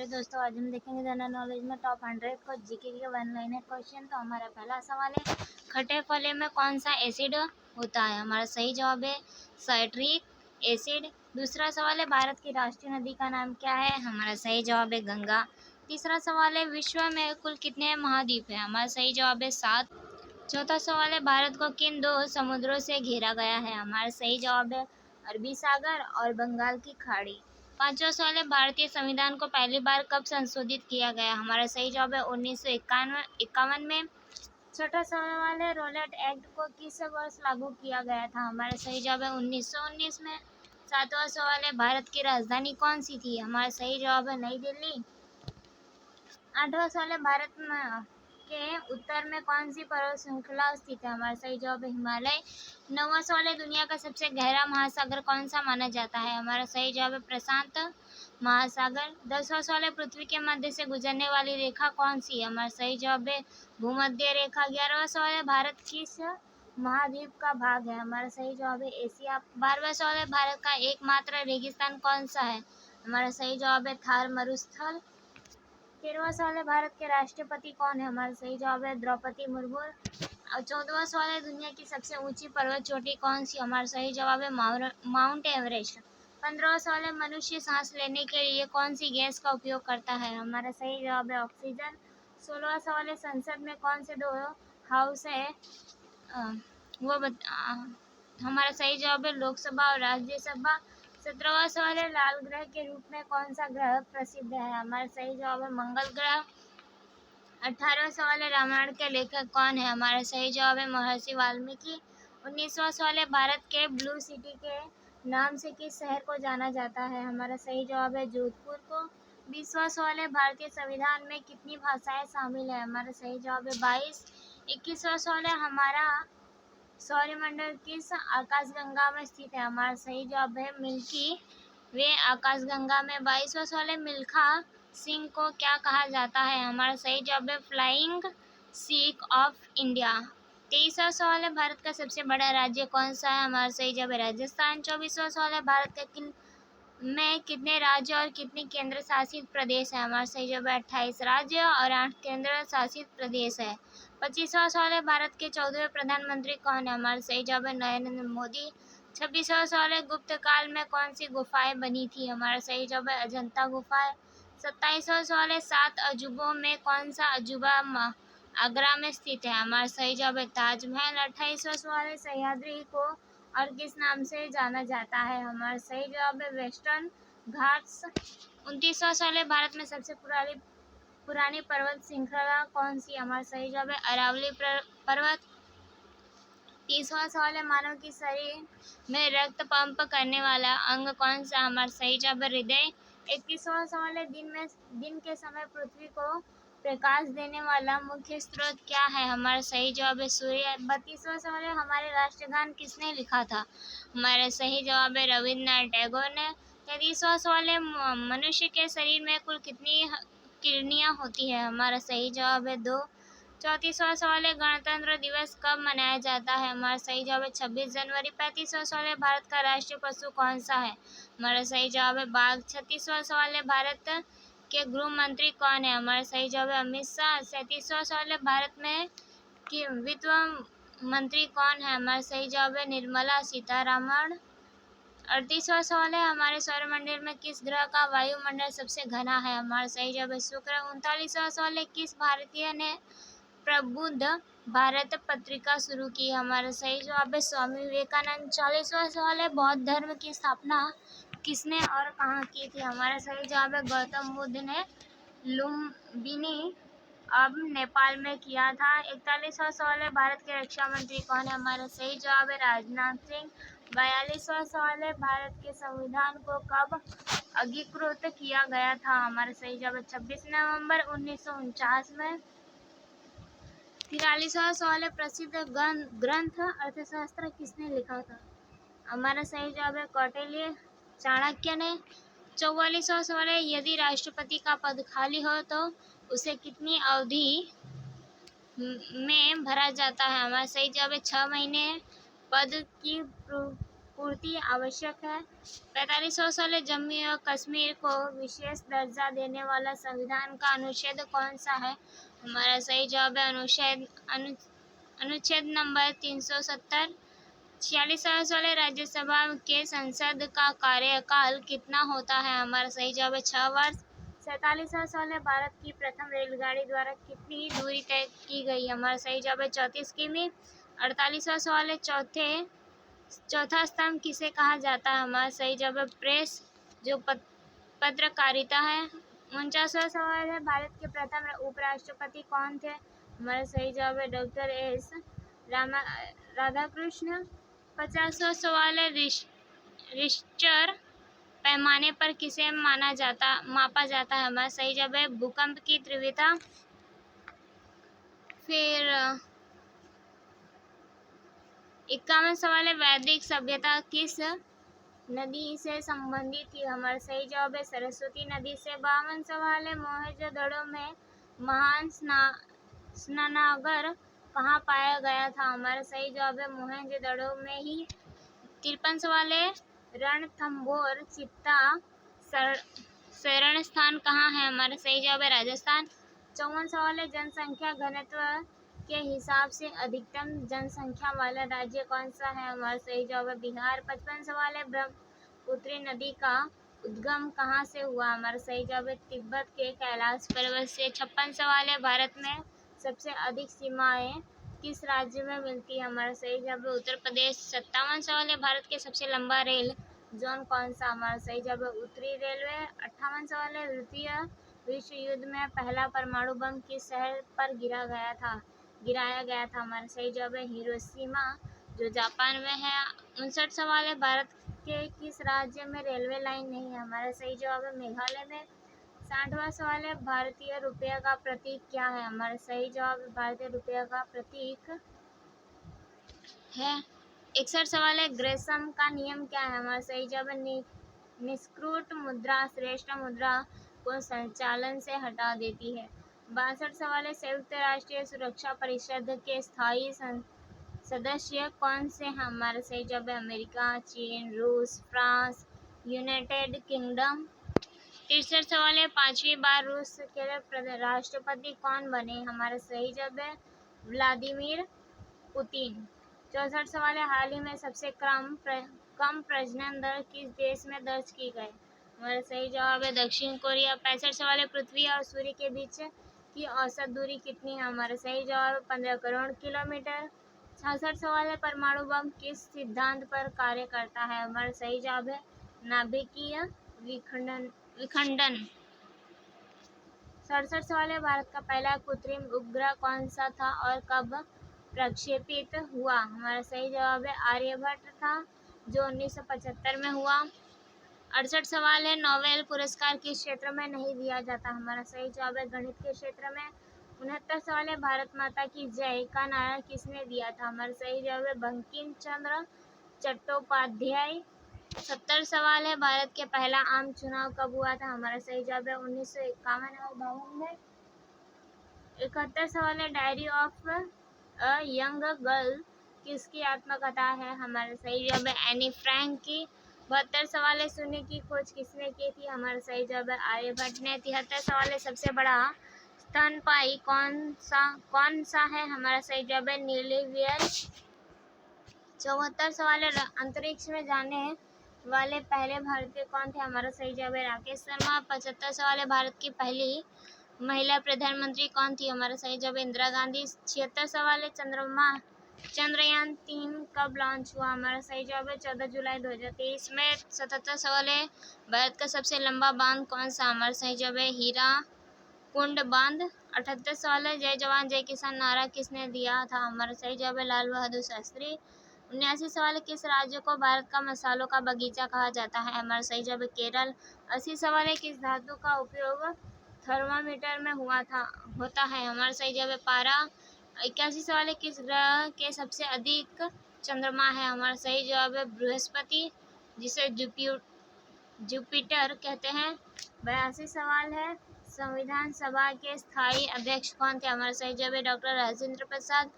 दोस्तों, आज हम देखेंगे जनरल नॉलेज में टॉप 100 को जीके के वन लाइनर क्वेश्चन। तो हमारा पहला सवाल है, खट्टे फले में कौन सा एसिड होता है? हमारा सही जवाब है साइट्रिक एसिड। दूसरा सवाल है, भारत की राष्ट्रीय नदी का नाम क्या है? हमारा सही जवाब है गंगा। तीसरा सवाल है, विश्व में कुल कितने महाद्वीप हैं? हमारा सही जवाब है 7। चौथा सवाल है, भारत को किन दो समुद्रों से घेरा गया है? हमारा सही जवाब है अरबी सागर और बंगाल की खाड़ी। पांचवा सवाल है, भारतीय संविधान को पहली बार कब संशोधित किया गया? हमारा सही जवाब है 1951 में। छठा सवाल है, रोलेट एक्ट को किस वर्ष लागू किया गया था? हमारा सही जवाब है 1919 में। सातवां सवाल है, भारत की राजधानी कौन सी थी? हमारा सही जवाब है नई दिल्ली। आठवां सवाल है, भारत में के उत्तर में कौन सी पर्वत श्रृंखला स्थित है? हमारा सही जवाब है हिमालय। नौवां सवाल है, दुनिया का सबसे गहरा महासागर कौन सा माना जाता है? हमारा सही जवाब है प्रशांत महासागर। 10वां सवाल है, पृथ्वी के मध्य से गुजरने वाली रेखा कौन सी है? हमारा सही जवाब है भूमध्य रेखा। 11वां सवाल है, भारत किस महाद्वीप का भाग है? हमारा सही जवाब है एशिया। 12वां सवाल है, भारत का एकमात्र रेगिस्तान कौन सा है? हमारा सही जवाब है थार मरुस्थल। 13वां सवाल है, भारत के राष्ट्रपति कौन है? हमारा सही जवाब है द्रौपदी मुर्मू। और 14वां सवाल है, दुनिया की सबसे ऊंची पर्वत चोटी कौन सी? हमारा सही जवाब है माउंट एवरेस्ट। 15वां सवाल है, मनुष्य सांस लेने के लिए कौन सी गैस का उपयोग करता है? हमारा सही जवाब है ऑक्सीजन। 16वां सवाल है, संसद में कौन से दो हाउस है? हमारा सही जवाब है लोकसभा और राज्यसभा। 17वां सवाल है, लाल ग्रह के रूप में कौन सा ग्रह प्रसिद्ध है? हमारा सही जवाब है मंगल ग्रह। 18वां सवाल है, रामायण के लेखक कौन है? हमारा सही जवाब है महर्षि वाल्मीकि। 19वां सवाल है, भारत के ब्लू सिटी के नाम से किस शहर को जाना जाता है? हमारा सही जवाब है जोधपुर को। 20वां सवाल है, भारतीय संविधान में कितनी भाषाएं शामिल है? हमारा सही जवाब है 22। 21वां सवाल है, हमारा सौरमंडल किस आकाशगंगा में स्थित है? हमारा सही जवाब है मिल्की वे आकाशगंगा में। 22वां सवाल है, मिल्खा सिंह को क्या कहा जाता है? हमारा सही जवाब है फ्लाइंग सिख ऑफ इंडिया। 23वां सवाल है, भारत का सबसे बड़ा राज्य कौन सा है? हमारा सही जवाब है राजस्थान। 24वां सवाल है, भारत के कितने राज्य और कितने केंद्र शासित प्रदेश है? हमारा सही जवाब है 28 राज्य और 8 केंद्र शासित प्रदेश है। 25वां सवाल है, भारत के 14वें प्रधानमंत्री कौन है? हमारा सही जवाब है नरेंद्र मोदी। 26वां सवाल है, गुप्त काल में कौन सी गुफाएं बनी थी? हमारा सही जवाब है अजंता गुफाएं। 27वां सवाल है, 7 अजूबों में कौन सा अजूबा आगरा में स्थित है? हमारा सही जवाब है ताजमहल। 28वां सवाल है, सह्याद्री को और किस नाम से जाना जाता है? हमारा सही जवाब है वेस्टर्न घाट्स। 29वां सवाल है, भारत में सबसे पुरानी पर्वत श्रृंखला कौन सी? हमारा सही जवाब है अरावली पर्वत। 30वां सवाल है, मानव की शरीर में रक्त पंप करने वाला अंग कौन सा? हमारा सही जवाब है हृदय। 31वां सवाल है, दिन के समय पृथ्वी को प्रकाश देने वाला मुख्य स्रोत क्या है? हमारा सही जवाब है सूर्य। 32वां सवाल है, हमारे राष्ट्रगान किसने लिखा था? हमारा सही जवाब है रविन्द्रनाथ टैगोर ने। 33वां सवाल है, मनुष्य के शरीर में कुल कितनी किडनियां होती है? हमारा सही जवाब है 2। 34वां सवाल है, गणतंत्र दिवस कब मनाया जाता है? हमारा सही जवाब है 26 जनवरी। 35वां सवाल है, भारत का राष्ट्रीय पशु कौन सा है? हमारा सही जवाब है बाघ। 36वां सवाल है, भारत के गृह मंत्री कौन है? हमारा सही जवाब है अमित शाह। 37वां सवाल है, भारत में कि वित्त मंत्री कौन है? हमारा सही जवाब है निर्मला सीतारामन। 38वां सवाल है, हमारे सौरमंडल में किस ग्रह का वायुमंडल सबसे घना है? हमारा सही जवाब है शुक्र। 39वां सवाल है, किस भारतीय ने प्रबुद्ध भारत पत्रिका शुरू की? हमारा सही जवाब है स्वामी विवेकानंद। 40वां सवाल है, बौद्ध धर्म की स्थापना किसने और कहाँ की थी? हमारा सही जवाब है गौतम बुद्ध ने लुम्बिनी अब नेपाल में किया था। 41वां सवाल है, भारत के रक्षा मंत्री कौन है? हमारा सही जवाब है राजनाथ सिंह। 42वां सवाल है, भारत के संविधान को कब अंगीकृत किया गया था? हमारा सही जवाब है 26 नवंबर 1949 में। 43वां सवाल है, प्रसिद्ध ग्रंथ अर्थशास्त्र किसने लिखा था? हमारा सही जवाब है कौटिल्य चाणक्य ने। 44वां सवाल है, यदि राष्ट्रपति का पद खाली हो तो उसे कितनी अवधि में भरा जाता है? हमारा सही जवाब है 6 महीने। पद की पूर्ति आवश्यक है। 45वां सवाल है, जम्मू और कश्मीर को विशेष दर्जा देने वाला संविधान का अनुच्छेद कौन सा है? हमारा सही जवाब है अनुच्छेद नंबर 370। 46वां सवाल है, राज्यसभा के संसद का कार्यकाल कितना होता है? हमारा सही जवाब है 6 वर्ष। 47वां सवाल है, भारत की प्रथम रेलगाड़ी द्वारा कितनी दूरी तय की गई? हमारा सही जवाब है 34 किमी। 48वां सवाल है, चौथा स्तंभ किसे कहा जाता है? हमारा सही जवाब है प्रेस, जो पत्रकारिता है। 49वां सवाल है, भारत के प्रथम उपराष्ट्रपति कौन थे? हमारा सही जवाब है डॉक्टर एस राधाकृष्ण। 50वां सवाल है, रिश्टर पैमाने पर किसे मापा जाता है? हमारा सही जवाब है भूकंप की तीव्रता। फिर 51वां सवाल है, वैदिक सभ्यता किस नदी से संबंधित थी? हमारा सही जवाब है सरस्वती नदी से। 52वां सवाल है, मोहनजोदड़ो में महान स्नानागार कहाँ पाया गया था? हमारा सही जवाब है मोहनजोदड़ो में ही। 53वां सवाल है, रणथंभौर चित्ता शरण स्थान कहाँ है? हमारा सही जवाब है राजस्थान। 54वां सवाल है, जनसंख्या घनत्व के हिसाब से अधिकतम जनसंख्या वाला राज्य कौन सा है? हमारा सही जवाब है बिहार। 55वां सवाल है, ब्रह्मपुत्र नदी का उद्गम कहाँ से हुआ? हमारा सही जवाब है तिब्बत के कैलाश पर्वत से। 56वां सवाल है, भारत में सबसे अधिक सीमाएं किस राज्य में मिलती है? हमारा सही जवाब है उत्तर प्रदेश। 57वां सवाल है, भारत के सबसे लंबा रेल जोन कौन सा? हमारा सही जवाब है उत्तरी रेलवे। 58वां सवाल है, द्वितीय विश्व युद्ध में पहला परमाणु बम किस शहर पर गिराया गया था? हमारा सही जवाब है हिरोशिमा, जो जापान में है। 59 सवाल है, भारत के किस राज्य में रेलवे लाइन नहीं है? हमारा सही जवाब है मेघालय में। 60वां सवाल है, भारतीय रुपये का प्रतीक क्या है? हमारा सही जवाब है भारतीय रुपये का प्रतीक है। 61 सवाल है, ग्रेसम का नियम क्या है? हमारा सही जवाब है निष्क्रिय मुद्रा श्रेष्ठ मुद्रा को संचालन से हटा देती है। 62 सवाल है, संयुक्त राष्ट्रीय सुरक्षा परिषद के स्थायी सदस्य कौन से हैं? हमारा सही जवाब है अमेरिका, चीन, रूस, फ्रांस, यूनाइटेड किंगडम। 63 सवाल है, 5वीं बार रूस के राष्ट्रपति कौन बने? हमारा सही जवाब है व्लादिमीर पुतिन। 64 सवाल है, हाल ही में सबसे कम प्रजनन दर किस देश में दर्ज की गई? हमारा सही जवाब है दक्षिण कोरिया। 65 सवाल है, पृथ्वी और सूर्य के बीच की औसत दूरी कितनी है? हमारा सही जवाब है 15 करोड़ किलोमीटर। 66 सवाल है, परमाणु बम किस सिद्धांत पर कार्य करता है? हमारा सही जवाब है नाभिकीय विखंडन। 67 सवाल है, भारत का पहला कृत्रिम उपग्रह कौन सा था और कब प्रक्षेपित हुआ? हमारा सही जवाब है आर्यभट्ट था, जो 1975 में हुआ। 68 सवाल है, नोबेल पुरस्कार किस क्षेत्र में नहीं दिया जाता? हमारा सही जवाब है गणित के क्षेत्र में। 69 सवाल है, भारत माता की जय का नारा किसने दिया था? हमारा सही जवाब है बंकिम चंद्र चट्टोपाध्याय। 70 सवाल है, भारत के पहला आम चुनाव कब हुआ था? हमारा सही जवाब है 1951 और 52 में। 71 सवाल है, diary of a young girl किसकी आत्मकथा है? हमारा सही जवाब है एनी फ्रैंक की। 72 सवाल है, शून्य की खोज किसने की थी? हमारा सही जवाब है आर्यभट्ट ने। 73 सवाल है, सबसे बड़ा स्तनपायी कौन सा है? हमारा सही जवाब है नीली व्हेल। 74 सवाल है, अंतरिक्ष में जाने वाले पहले भारतीय कौन थे? हमारा सही जवाब है राकेश शर्मा। 75 सवाल है, भारत की पहली महिला प्रधानमंत्री कौन थी? हमारा सही जवाब है इंदिरा गांधी। 76 सवाल है, चंद्रयान 3 कब लॉन्च हुआ? हमारा सही जवाब है 14 जुलाई 2023 में। 77 सवाल है, भारत का सबसे लंबा बांध कौन सा? हमारा सही जवाब है हीरा कुंड बांध। 78 सवाल है, जय जवान जय किसान नारा किसने दिया था? हमारा सही जवाब है लाल बहादुर शास्त्री। 79 सवाल है, किस राज्य को भारत का मसालों का बगीचा कहा जाता है? हमारा सही जवाब है केरल। 80 सवाल है, किस धातु का उपयोग थर्मामीटर में होता है? हमारा सही जवाब है पारा। 81 सवाल है, किस ग्रह के सबसे अधिक चंद्रमा है? हमारा सही जवाब है बृहस्पति, जिसे जुपिटर कहते हैं। 82 सवाल है, संविधान सभा के स्थायी अध्यक्ष कौन थे? हमारा सही जवाब है डॉक्टर राजेंद्र प्रसाद।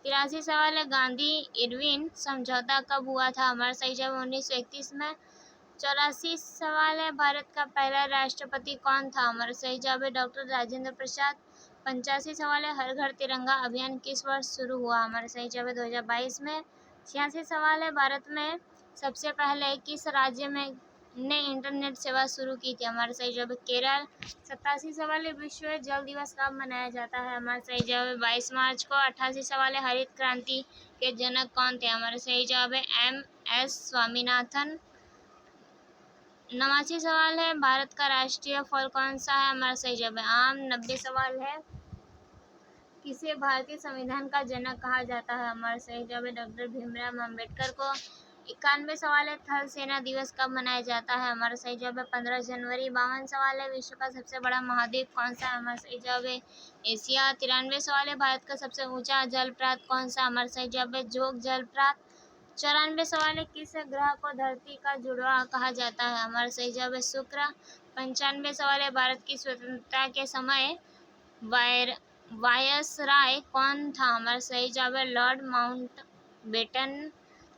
83 सवाल है, गांधी इरविन समझौता कब हुआ था? हमारा सही जवाब 1931 में। 84 सवाल है, भारत का पहला राष्ट्रपति कौन था? हमारा सही जवाब है डॉक्टर राजेंद्र प्रसाद। 85 सवाल है, हर घर तिरंगा अभियान किस वर्ष शुरू हुआ? हमारा सही जवाब है 2022 में। 86 सवाल है, भारत में सबसे पहले किस राज्य में ने इंटरनेट सेवा शुरू की थी? हमारा सही जवाब है केरल। 87 सवाल है, विश्व जल दिवस कब मनाया जाता है? हमारा सही जवाब है 22 मार्च को। 88 सवाल है, हरित क्रांति के जनक कौन थे? हमारा सही जवाब है MS स्वामीनाथन। 89 सवाल है, भारत का राष्ट्रीय फल कौन सा है? हमारा सही जवाब है आम। 90 सवाल है, किसे भारतीय संविधान का जनक कहा जाता है? हमारा सही जवाब है डॉक्टर भीमराव अम्बेडकर को। 91 सवाल है, थल सेना दिवस कब मनाया जाता है? हमारा सही जवाब है 15 जनवरी। 52 सवाल है, विश्व का सबसे बड़ा महाद्वीप कौन सा है? हमारा सही जवाब है एशिया। 93 सवाल है, भारत का सबसे ऊंचा जलप्रपात कौन सा? हमारा सही जवाब है जोग जलप्रपात। 94 सवाल है, किस ग्रह को धरती का जुड़वा कहा जाता है? हमारा सही जवाब है शुक्र। 95 सवाल है, भारत की स्वतंत्रता के समय वायसराय कौन था? हमारा सही जवाब है लॉर्ड माउंटबेटन।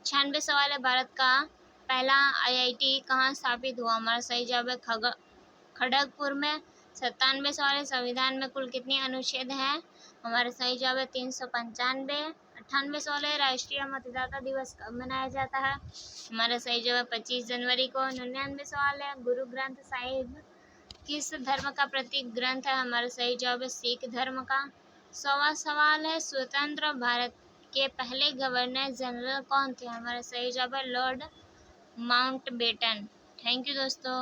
96 सवाल है, भारत का पहला IIT कहाँ स्थापित हुआ? हमारा सही जवाब है खड़गपुर में। 97 सवाल है, संविधान में कुल कितने अनुच्छेद हैं? हमारा सही जवाब है 395। 98 सवाल है, राष्ट्रीय मतदाता दिवस कब मनाया जाता है? हमारा सही जवाब है 25 जनवरी को। 99 सवाल है, गुरु ग्रंथ साहिब किस धर्म का प्रतीक ग्रंथ है? हमारा सही जवाब है सिख धर्म का। 100वां सवाल है, स्वतंत्र भारत के पहले गवर्नर जनरल कौन थे? हमारा सही जवाब है लॉर्ड माउंटबेटन। थैंक यू दोस्तों।